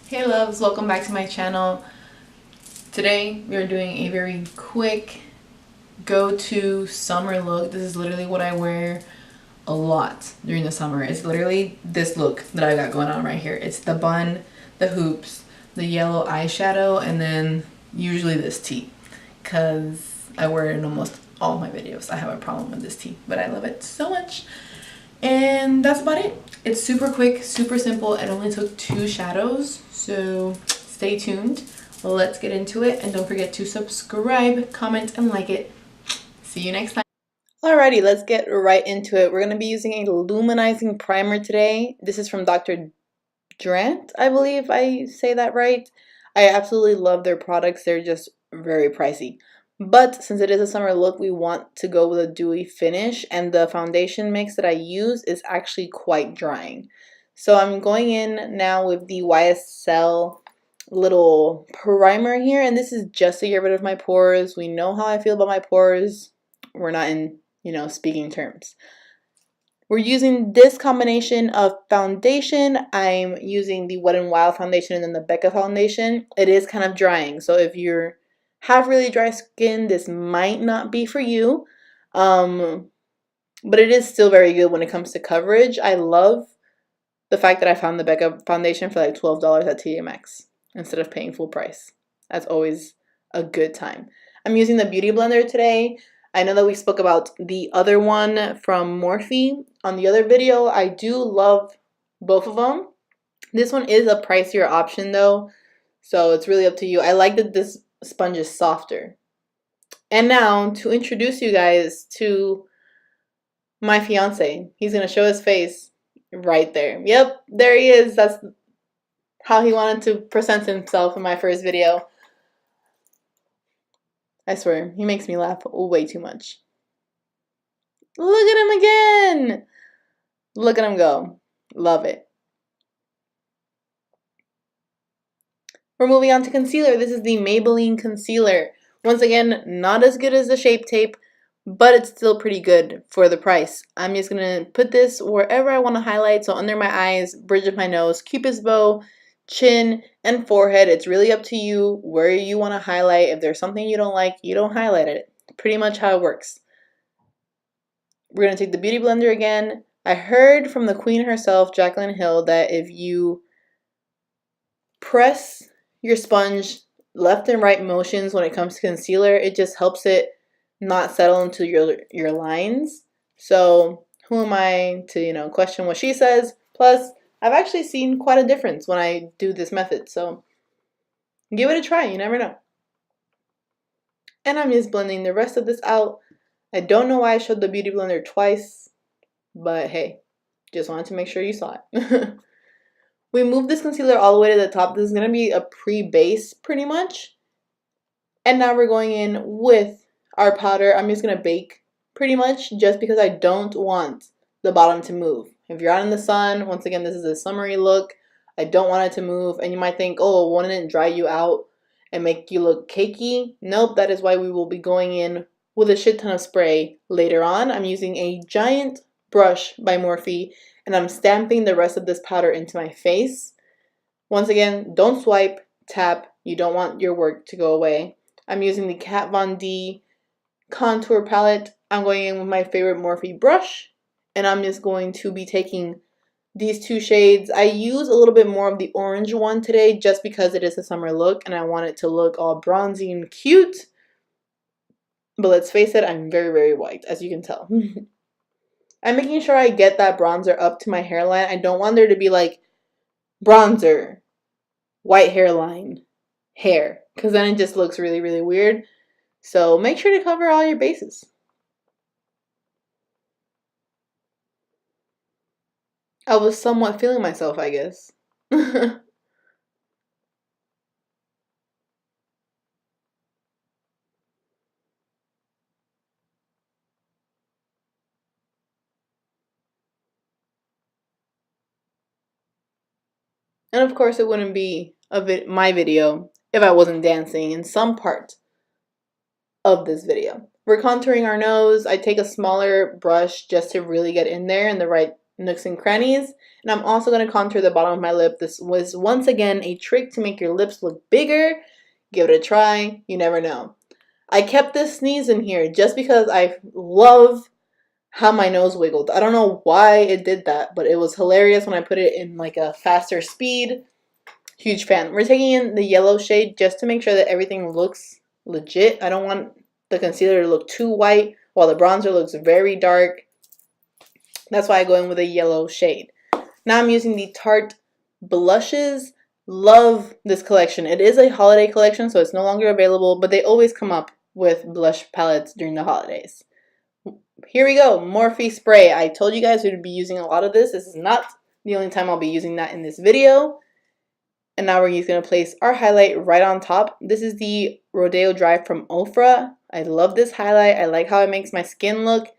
Hey loves, welcome back to my channel. Today we are doing a very quick go-to summer look. This is literally what I wear a lot during the summer. It's literally this look that I got going on right here. It's the bun, the hoops, the yellow eyeshadow, and then usually this tee, because I wear it in almost all my videos. I have a problem with this tee, but I love it so much. And that's about it. It's super quick, super simple. It only took 2 shadows, so stay tuned. Let's get into it, and don't forget to subscribe, comment, and like it. See you next time. Alrighty, let's get right into it. We're going to be using a luminizing primer today. This is from Dr. Drant, I believe I say that right. I absolutely love their products. They're just very pricey. But since it is a summer look, we want to go with a dewy finish, and the foundation mix that I use is actually quite drying. So I'm going in now with the YSL little primer here, and this is just to get rid of my pores. We know how I feel about my pores. We're not in, speaking terms. We're using this combination of foundation. I'm using the Wet n Wild foundation and then the Becca foundation. It is kind of drying, so if you have really dry skin, this might not be for you. But it is still very good when it comes to coverage. I love the fact that I found the Becca foundation for like $12 at TJ Maxx instead of paying full price. That's always a good time. I'm using the Beauty Blender today. I know that we spoke about the other one from Morphe on the other video. I do love both of them. This one is a pricier option though, so it's really up to you. I like that this sponge is softer. And now to introduce you guys to my fiance. He's gonna show his face right there. Yep, there he is. That's how he wanted to present himself in my first video. I swear, he makes me laugh way too much. Look at him again! Look at him go. Love it. We're moving on to concealer. This is the Maybelline concealer. Once again, not as good as the Shape Tape, but it's still pretty good for the price. I'm just going to put this wherever I want to highlight. So under my eyes, bridge of my nose, cupid's bow, chin, and forehead. It's really up to you where you want to highlight. If there's something you don't like, you don't highlight it. Pretty much how it works. We're going to take the Beauty Blender again. I heard from the queen herself, Jaclyn Hill, that if you press your sponge left and right motions when it comes to concealer, it just helps it not settle into your lines. So who am I to, question what she says? Plus, I've actually seen quite a difference when I do this method. So give it a try. You never know. And I'm just blending the rest of this out. I don't know why I showed the Beauty Blender twice, but hey, just wanted to make sure you saw it. We moved this concealer all the way to the top. This is going to be a pre-base pretty much. And now we're going in with our powder. I'm just going to bake pretty much just because I don't want the bottom to move. If you're out in the sun, once again, this is a summery look. I don't want it to move. And you might think, oh, won't it dry you out and make you look cakey? Nope, that is why we will be going in with a shit ton of spray later on. I'm using a giant brush by Morphe, and I'm stamping the rest of this powder into my face. Once again, don't swipe, tap. You don't want your work to go away. I'm using the Kat Von D contour palette. I'm going in with my favorite Morphe brush, and I'm just going to be taking these 2 shades. I use a little bit more of the orange one today just because it is a summer look and I want it to look all bronzy and cute. But let's face it, I'm very, very white, as you can tell. I'm making sure I get that bronzer up to my hairline. I don't want there to be like bronzer, white hairline, hair, because then it just looks really, really weird. So make sure to cover all your bases. I was somewhat feeling myself, I guess. And of course, it wouldn't be my video if I wasn't dancing in some part of this video. We're contouring our nose. I take a smaller brush just to really get in there in the right nooks and crannies. And I'm also going to contour the bottom of my lip. This was once again a trick to make your lips look bigger. Give it a try. You never know. I kept this sneeze in here just because I love how my nose wiggled. I don't know why it did that, but it was hilarious when I put it in like a faster speed. Huge fan. We're taking in the yellow shade just to make sure that everything looks legit. I don't want the concealer to look too white while the bronzer looks very dark. That's why I go in with a yellow shade. Now I'm using the Tarte blushes. Love this collection. It is a holiday collection, so it's no longer available, but they always come up with blush palettes during the holidays. Here we go, Morphe spray. I told you guys we'd be using a lot of this. This is not the only time I'll be using that in this video. And now we're just going to place our highlight right on top. This is the Rodeo Dry from Ofra. I love this highlight. I like how it makes my skin look.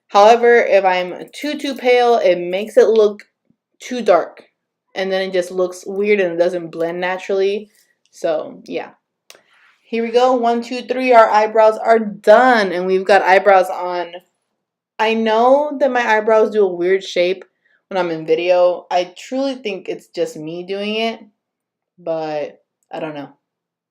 However, if I'm too pale, it makes it look too dark. And then it just looks weird and it doesn't blend naturally. So, yeah. Here we go. 1, 2, 3. Our eyebrows are done. And we've got eyebrows on. I know that my eyebrows do a weird shape when I'm in video. I truly think it's just me doing it. But I don't know.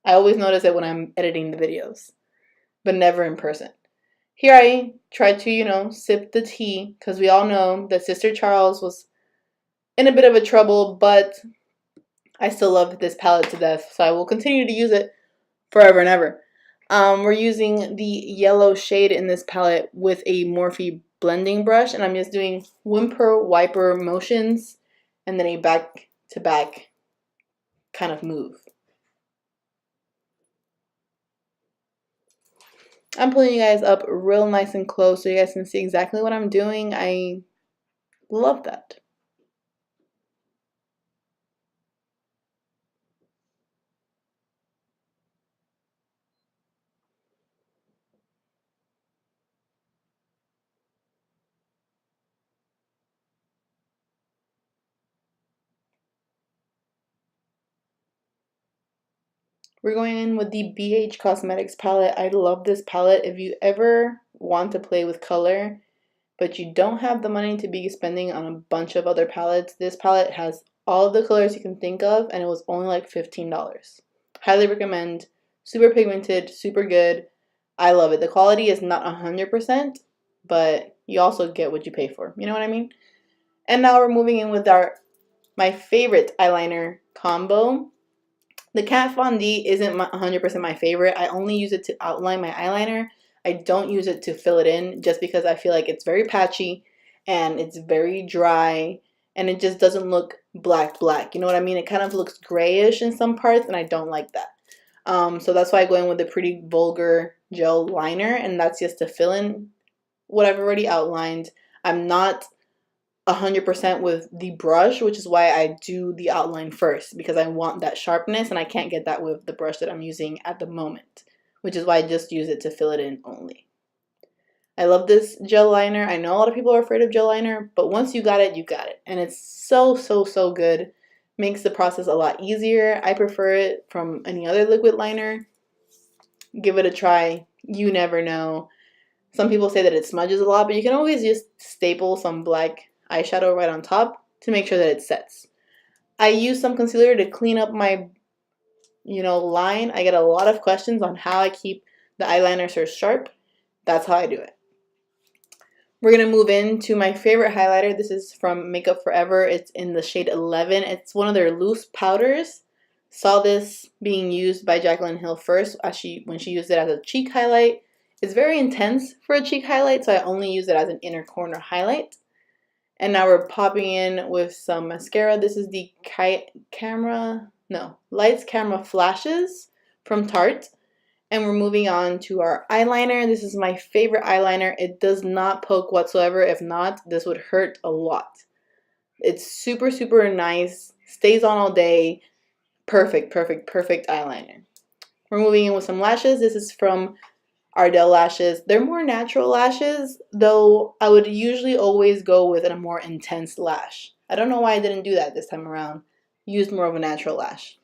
I always notice it when I'm editing the videos. But never in person. Here I tried to, sip the tea. Because we all know that Sister Charles was in a bit of a trouble, but I still love this palette to death, so I will continue to use it forever and ever. We're using the yellow shade in this palette with a Morphe blending brush, and I'm just doing whimper wiper motions and then a back to back kind of move. I'm pulling you guys up real nice and close so you guys can see exactly what I'm doing. I love that. We're going in with the BH Cosmetics palette. I love this palette. If you ever want to play with color, but you don't have the money to be spending on a bunch of other palettes, this palette has all of the colors you can think of, and it was only like $15. Highly recommend. Super pigmented, super good. I love it. The quality is not 100%, but you also get what you pay for. You know what I mean? And now we're moving in with my favorite eyeliner combo. The Kat Von D isn't 100% my favorite. I only use it to outline my eyeliner. I don't use it to fill it in just because I feel like it's very patchy and it's very dry and it just doesn't look black. You know what I mean? It kind of looks grayish in some parts and I don't like that. So that's why I go in with a Pretty Vulgar gel liner, and that's just to fill in what I've already outlined. I'm not 100% with the brush, which is why I do the outline first, because I want that sharpness and I can't get that with the brush that I'm using at the moment, which is why I just use it to fill it in only. I love this gel liner. I know a lot of people are afraid of gel liner, but once you got it, you got it. And it's so good. Makes the process a lot easier. I prefer it from any other liquid liner. Give it a try. You never know. Some people say that it smudges a lot, but you can always just staple some black eyeshadow right on top to make sure that it sets. I use some concealer to clean up my, line. I get a lot of questions on how I keep the eyeliner so sharp. That's how I do it. We're going to move into my favorite highlighter. This is from Makeup Forever. It's in the shade 11. It's one of their loose powders. Saw this being used by Jaclyn Hill first when she used it as a cheek highlight. It's very intense for a cheek highlight, so I only use it as an inner corner highlight. And now we're popping in with some mascara. This is the Lights Camera Flashes from Tarte. And we're moving on to our eyeliner. This is my favorite eyeliner. It does not poke whatsoever. If not, this would hurt a lot. It's super nice. Stays on all day. Perfect eyeliner. We're moving in with some lashes. This is from Ardell Lashes. They're more natural lashes, though I would usually always go with a more intense lash. I don't know why I didn't do that this time around. Used more of a natural lash.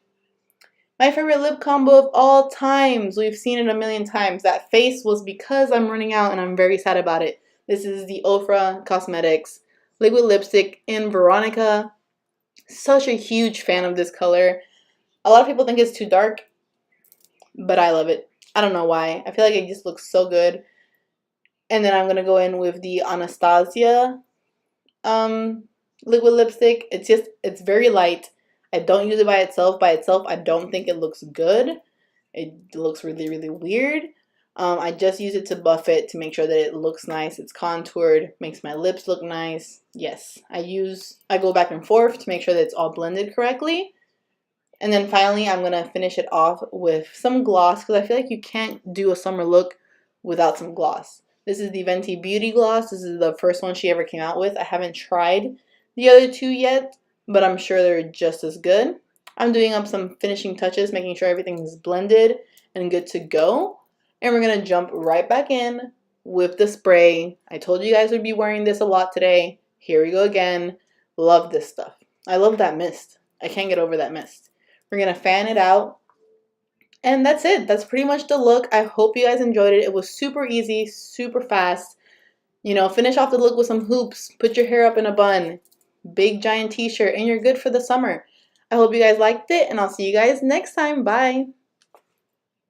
My favorite lip combo of all times. We've seen it a million times. That face was because I'm running out and I'm very sad about it. This is the Ofra Cosmetics liquid lipstick in Veronica. Such a huge fan of this color. A lot of people think it's too dark, but I love it. I don't know why. I feel like it just looks so good. And then I'm going to go in with the Anastasia liquid lipstick. It's very light. I don't use it by itself. By itself, I don't think it looks good. It looks really, really weird. I just use it to buff it to make sure that it looks nice. It's contoured, makes my lips look nice. Yes, I go back and forth to make sure that it's all blended correctly. And then finally, I'm going to finish it off with some gloss because I feel like you can't do a summer look without some gloss. This is the Fenty Beauty Gloss. This is the first one she ever came out with. I haven't tried the other two yet, but I'm sure they're just as good. I'm doing up some finishing touches, making sure everything is blended and good to go. And we're going to jump right back in with the spray. I told you guys we'd be wearing this a lot today. Here we go again. Love this stuff. I love that mist. I can't get over that mist. We're going to fan it out. And that's it. That's pretty much the look. I hope you guys enjoyed it. It was super easy, super fast. You know, finish off the look with some hoops. Put your hair up in a bun. Big giant t-shirt. And you're good for the summer. I hope you guys liked it. And I'll see you guys next time. Bye.